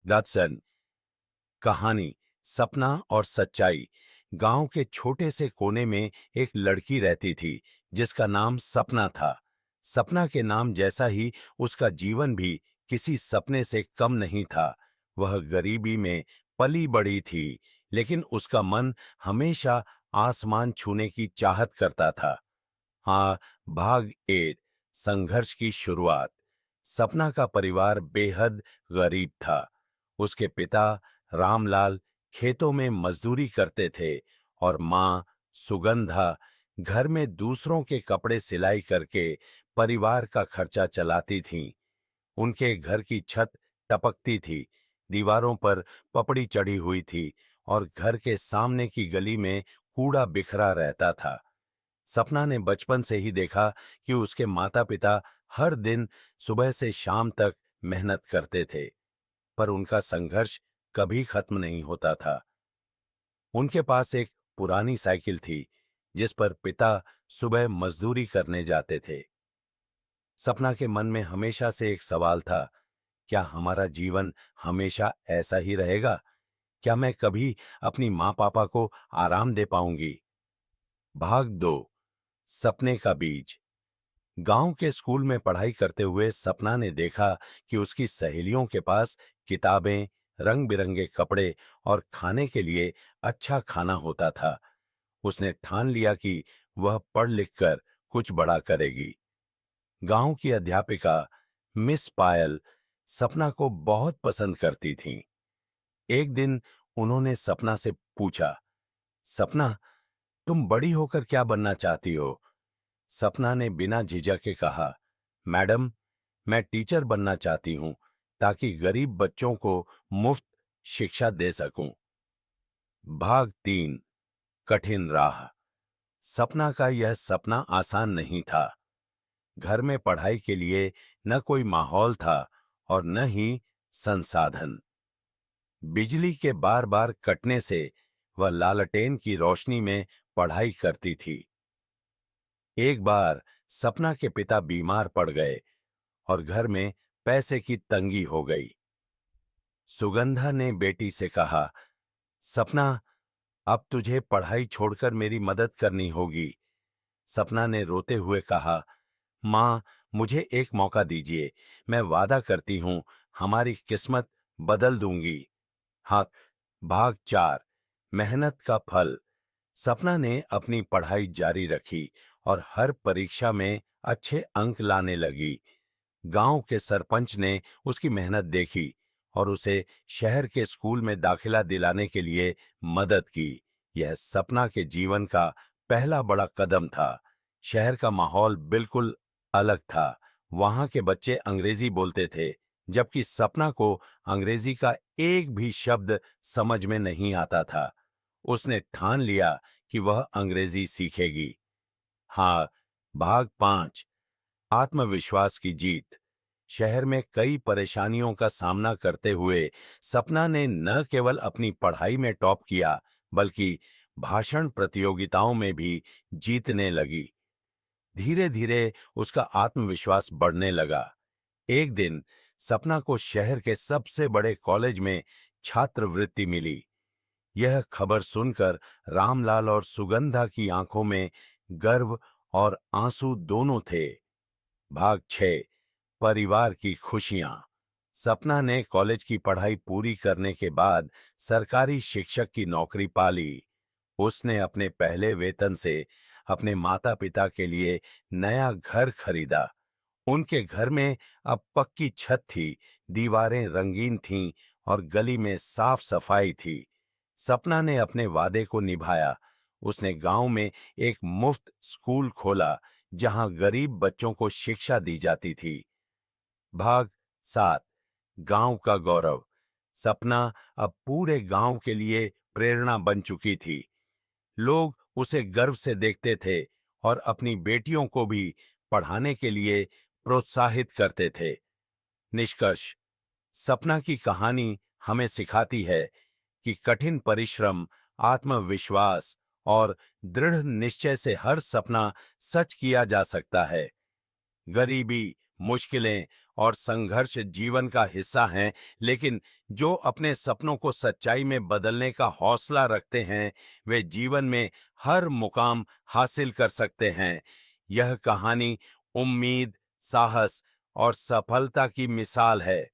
दरअसल कहानी सपना और सच्चाई। गांव के छोटे से कोने में एक लड़की रहती थी जिसका नाम सपना था। सपना के नाम जैसा ही उसका जीवन भी किसी सपने से कम नहीं था। वह गरीबी में पली बड़ी थी, लेकिन उसका मन हमेशा आसमान छूने की चाहत करता था। हाँ, भाग 1। संघर्ष की शुरुआत। सपना का परिवार बेहद गरीब था। उसके पिता रामलाल खेतों में मजदूरी करते थे और माँ सुगंधा घर में दूसरों के कपड़े सिलाई करके परिवार का खर्चा चलाती थीं। उनके घर की छत टपकती थी, दीवारों पर पपड़ी चढ़ी हुई थी और घर के सामने की गली में कूड़ा बिखरा रहता था। सपना ने बचपन से ही देखा कि उसके माता-पिता हर दिन सुबह से शाम तक मेहनत करते थे, पर उनका संघर्ष कभी खत्म नहीं होता था। उनके पास एक पुरानी साइकिल थी, जिस पर पिता सुबह मजदूरी करने जाते थे। सपना के मन में हमेशा से एक सवाल था, क्या हमारा जीवन हमेशा ऐसा ही रहेगा? क्या मैं कभी अपनी माँ-पापा को आराम दे पाऊंगी? भाग 2। सपने का बीज। गांव के स्कूल में पढ़ाई करते हुए सपना ने देखा कि उसकी सहेलियों के पास किताबें, रंग-बिरंगे कपड़े और खाने के लिए अच्छा खाना होता था। उसने ठान लिया कि वह पढ़ लिख कर कुछ बड़ा करेगी। गांव की अध्यापिका मिस पायल सपना को बहुत पसंद करती थीं। एक दिन उन्होंने सपना से पूछा, सपना, तुम बड़ी होकर क्या बनना चाहती हो? सपना ने बिना झिझके कहा, मैडम, मैं टीचर बनना चाहती हूं ताकि गरीब बच्चों को मुफ्त शिक्षा दे सकूं। भाग 3। कठिन राह। सपना का यह सपना आसान नहीं था। घर में पढ़ाई के लिए न कोई माहौल था और न ही संसाधन। बिजली के बार बार कटने से वह लालटेन की रोशनी में पढ़ाई करती थी। एक बार सपना के पिता बीमार पड़ गए और घर में पैसे की तंगी हो गई। सुगंधा ने बेटी से कहा, सपना, अब तुझे पढ़ाई छोड़कर मेरी मदद करनी होगी। सपना ने रोते हुए कहा, माँ, मुझे एक मौका दीजिए। मैं वादा करती हूँ, हमारी किस्मत बदल दूंगी। हाँ। भाग 4। मेहनत का फल। सपना ने अपनी पढ़ाई जारी रखी और हर परीक्षा में अच्छे अंक लाने लगी। गांव के सरपंच ने उसकी मेहनत देखी और उसे शहर के स्कूल में दाखिला दिलाने के लिए मदद की। यह सपना के जीवन का पहला बड़ा कदम था। शहर का माहौल बिल्कुल अलग था। वहां के बच्चे अंग्रेजी बोलते थे, जबकि सपना को अंग्रेजी का एक भी शब्द समझ में नहीं आता था। उसने ठान लिया कि वह अंग्रेजी सीखेगी। हाँ। भाग 5। आत्मविश्वास की जीत। शहर में कई परेशानियों का सामना करते हुए सपना ने न केवल अपनी पढ़ाई में टॉप किया, बल्कि भाषण प्रतियोगिताओं में भी जीतने लगी। धीरे धीरे उसका आत्मविश्वास बढ़ने लगा। एक दिन सपना को शहर के सबसे बड़े कॉलेज में छात्रवृत्ति मिली। यह खबर सुनकर रामलाल और सुगंधा की आंखों में गर्व और आंसू दोनों थे। भाग 6। परिवार की खुशियां। सपना ने कॉलेज की पढ़ाई पूरी करने के बाद सरकारी शिक्षक की नौकरी पा ली। उसने अपने पहले वेतन से अपने माता-पिता के लिए नया घर खरीदा। उनके घर में अब पक्की छत थी, दीवारें रंगीन थीं और गली में साफ सफाई थी। सपना ने अपने वादे को निभाया। उसने गांव में एक मुफ्त स्कूल खोला, जहां गरीब बच्चों को शिक्षा दी जाती थी। भाग 7। गांव का गौरव। सपना अब पूरे गांव के लिए प्रेरणा बन चुकी थी। लोग उसे गर्व से देखते थे और अपनी बेटियों को भी पढ़ाने के लिए प्रोत्साहित करते थे। निष्कर्ष। सपना की कहानी हमें सिखाती है कि कठिन परिश्रम, आत्मविश्वास और दृढ़ निश्चय से हर सपना सच किया जा सकता है। गरीबी, मुश्किलें और संघर्ष जीवन का हिस्सा हैं, लेकिन जो अपने सपनों को सच्चाई में बदलने का हौसला रखते हैं, वे जीवन में हर मुकाम हासिल कर सकते हैं। यह कहानी उम्मीद, साहस और सफलता की मिसाल है।